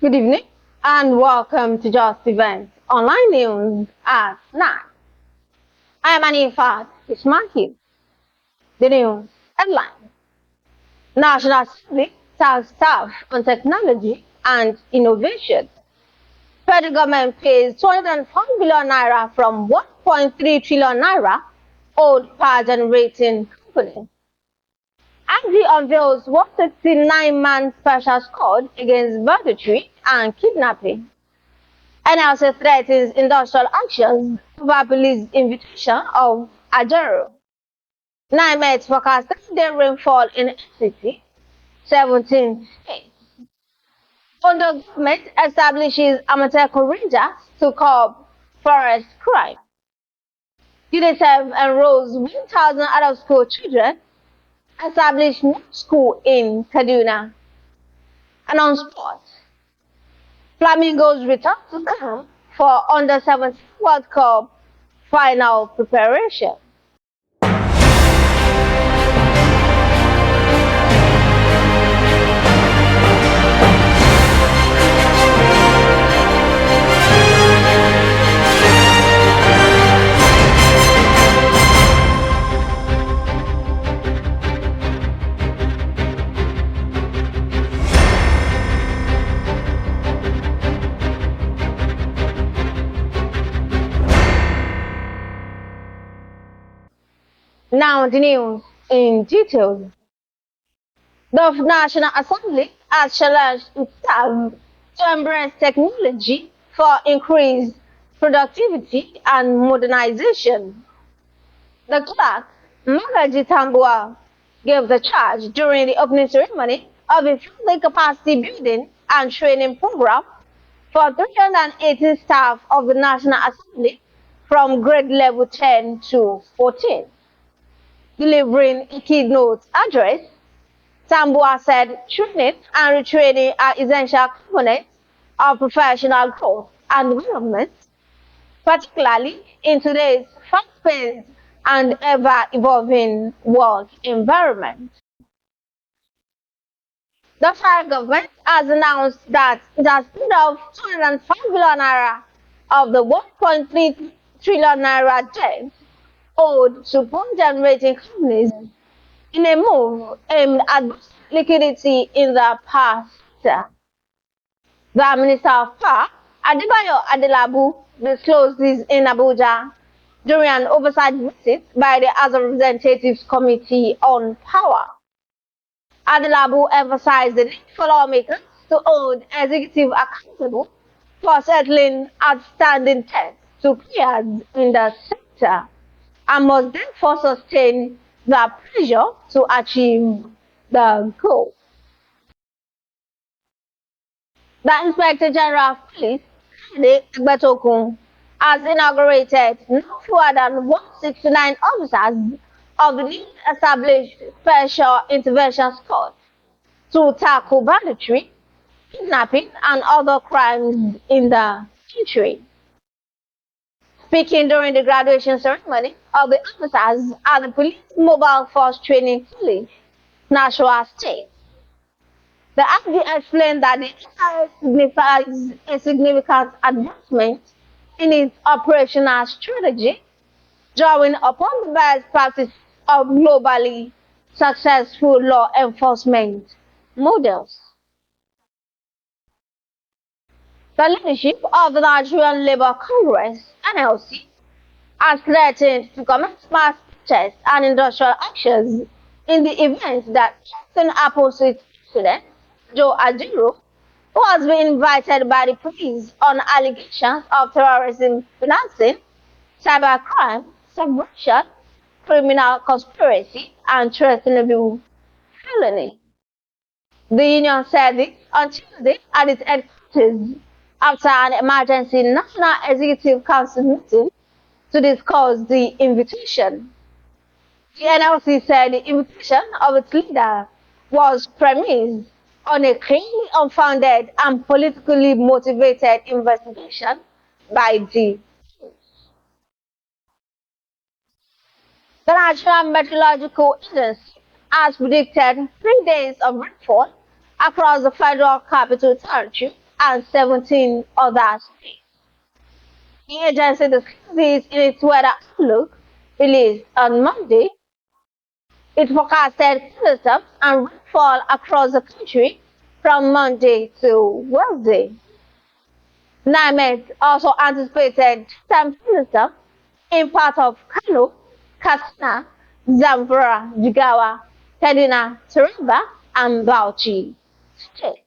Good evening and welcome to Justeventonline News at 9. I am Anifat Ismail. The news headline: National Assembly tax staff on technology and innovation. Federal government pays 205 billion naira from 1.3 trillion naira owed power generating company. IG unveils 169-man special squad against banditry and kidnapping. NLC threatens industrial actions over police invitation of Ajaero. NiMet forecasts 3-day rainfall in FCT, 17 states. Ondo government establishes Amotekun Rangers to curb forest crime. UNICEF enrolls 1,000 out-of-school children. Establish new school in Kaduna. And on sports, Flamingos return to camp for Under-17 World Cup final preparation. Now the news in detail. The National Assembly has challenged itself to embrace technology for increased productivity and modernization. The clerk, Magaji Tambua, gave the charge during the opening ceremony of a full capacity building and training program for 380 staff of the National Assembly from grade level 10 to 14. Delivering a keynote address, Tambua said training and retraining are essential components of professional growth and development, particularly in today's fast-paced and ever-evolving work environment. The federal government has announced that it has paid off 205 billion naira of the 1.3 trillion naira debt owed to power-generating companies in a move aimed at liquidity in the power sector. The Minister of Power, Adebayo Adelabu, disclosed this in Abuja during an oversight visit by the House of Representatives Committee on Power. Adelabu emphasized the need for lawmakers to hold executive accountable for settling outstanding debts to players in the sector, and must therefore sustain the pressure to achieve the goal. The Inspector General of Police, Ajaero, has inaugurated no fewer than 169 officers of the newly established Special Intervention Squad to tackle banditry, kidnapping, and other crimes in the country. Speaking during the graduation ceremony of the officers at the Police Mobile Force Training College, Nashua State, the IG explained that the SRS signifies a significant advancement in its operational strategy, drawing upon the best practices of globally successful law enforcement models. The leadership of the Nigerian Labour Congress, NLC, has threatened to commence mass protests and industrial actions in the event that Captain Opposite President Joe Ajaero, who has been invited by the police on allegations of terrorism financing, cybercrime, subversion, criminal conspiracy, and treasonable felony. The union said this on Tuesday at its headquarters after an emergency National Executive Council meeting to discuss the invitation. The NLC said the invitation of its leader was premised on a clearly unfounded and politically motivated investigation by the police. The National Meteorological Agency has predicted 3 days of rainfall across the Federal Capital Territory and 17 other states. The agency discussed this in its weather outlook released on Monday. It forecasted thunderstorms and rainfall across the country from Monday to Wednesday. NiMet also anticipated some thunderstorms in parts of Kano, Kaduna, Zamfara, Jigawa, Kaduna, Taraba, and Bauchi states.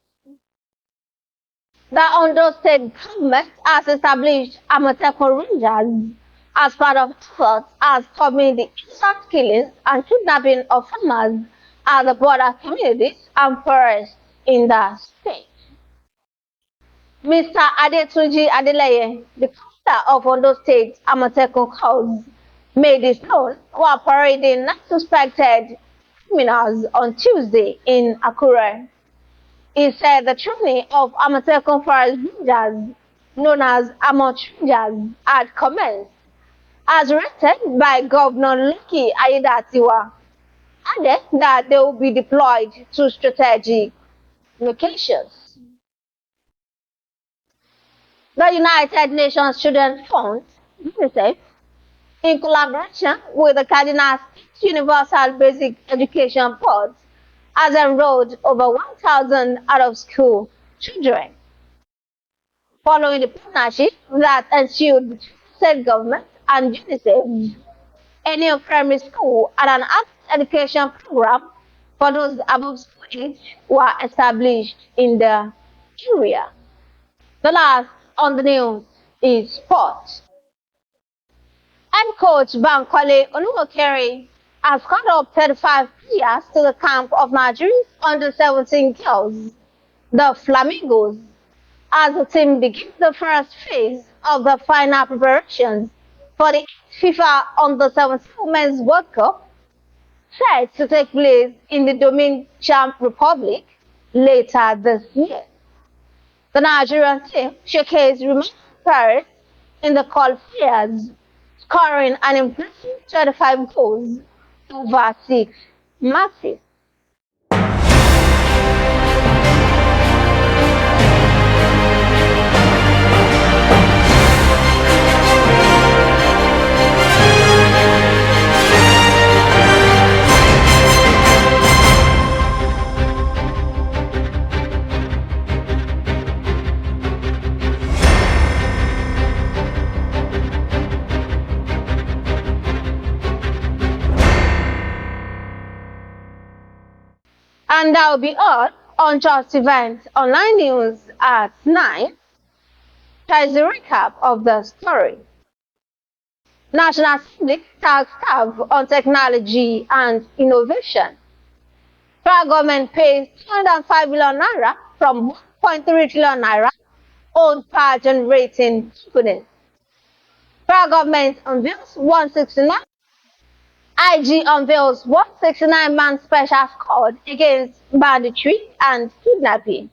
The Ondo state government has established Amotekun Rangers as part of efforts at stopping the instant killings and kidnapping of farmers at the border communities and forests in the state. Mr. Adetunji Adeleye, the commander of Ondo State Amotekun Corps, made this known while parading suspected criminals on Tuesday in Akure. He said the training of Amotekun Forest Rangers, known as Amotekun Rangers, had commenced, as directed by Governor Lucky Ayedatiwa, added that they will be deployed to strategic locations. The United Nations Children's Fund, UNICEF, in collaboration with the Kaduna State Universal Basic Education Board, has enrolled over 1,000 out-of-school children. Following the partnership that ensued between the state government and UNICEF, a new primary school and an adult education program for those above school age were established in the area. The last on the news is sports. Head coach Bankole Oluwakere has called up 35 players to the camp of Nigeria's under-17 girls, the Flamingos, as the team begins the first phase of the final preparations for the FIFA Under-17 Women's World Cup, set to take place in the Dominican Republic later this year. The Nigerian team showcased remarkable prowess in the qualifiers, scoring an impressive 25 goals over 6 matches. And that will be all on Justeventonline News at 9. Here is a recap of the story. National Assembly tax staff on technology and innovation. Federal government pays 205 billion naira from 1.3 trillion naira owned power generating companies. Federal government unveils 169. IG unveils 169-man special squad against banditry and kidnapping.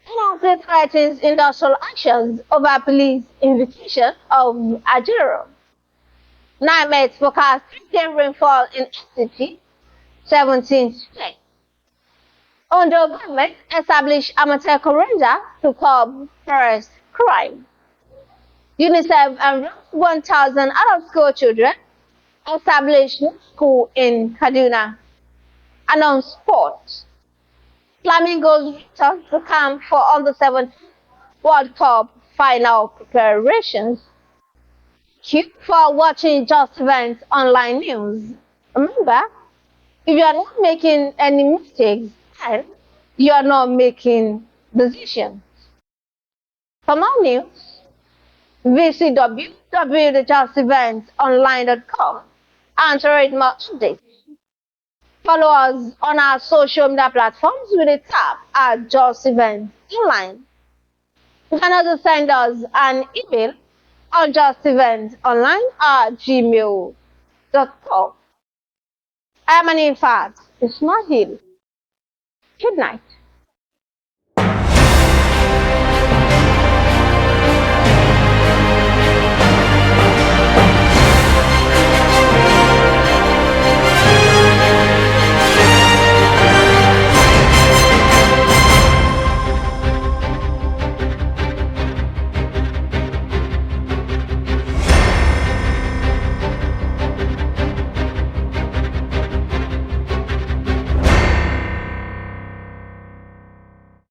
NLC threatens industrial actions over police invitation of Ajaero. NiMet forecast 3-day rainfall in FCT, 17 states. Ondo government established Amotekun Rangers to curb forest crime. UNICEF enrolls 1,000 out-of-school children. Established school in Kaduna. And on sports, Flamingos return to camp for under-17 World Cup final preparations. Keep for watching Justeventonline News. Remember, if you are not making any mistakes, then you are not making decisions. For more news, visit www.justeventonline.com and to read more updates. Follow us on our social media platforms with a tap at Justeventonline. You can also send us an email on justeventonline@gmail.com. I am an infant, Ismail. Good night.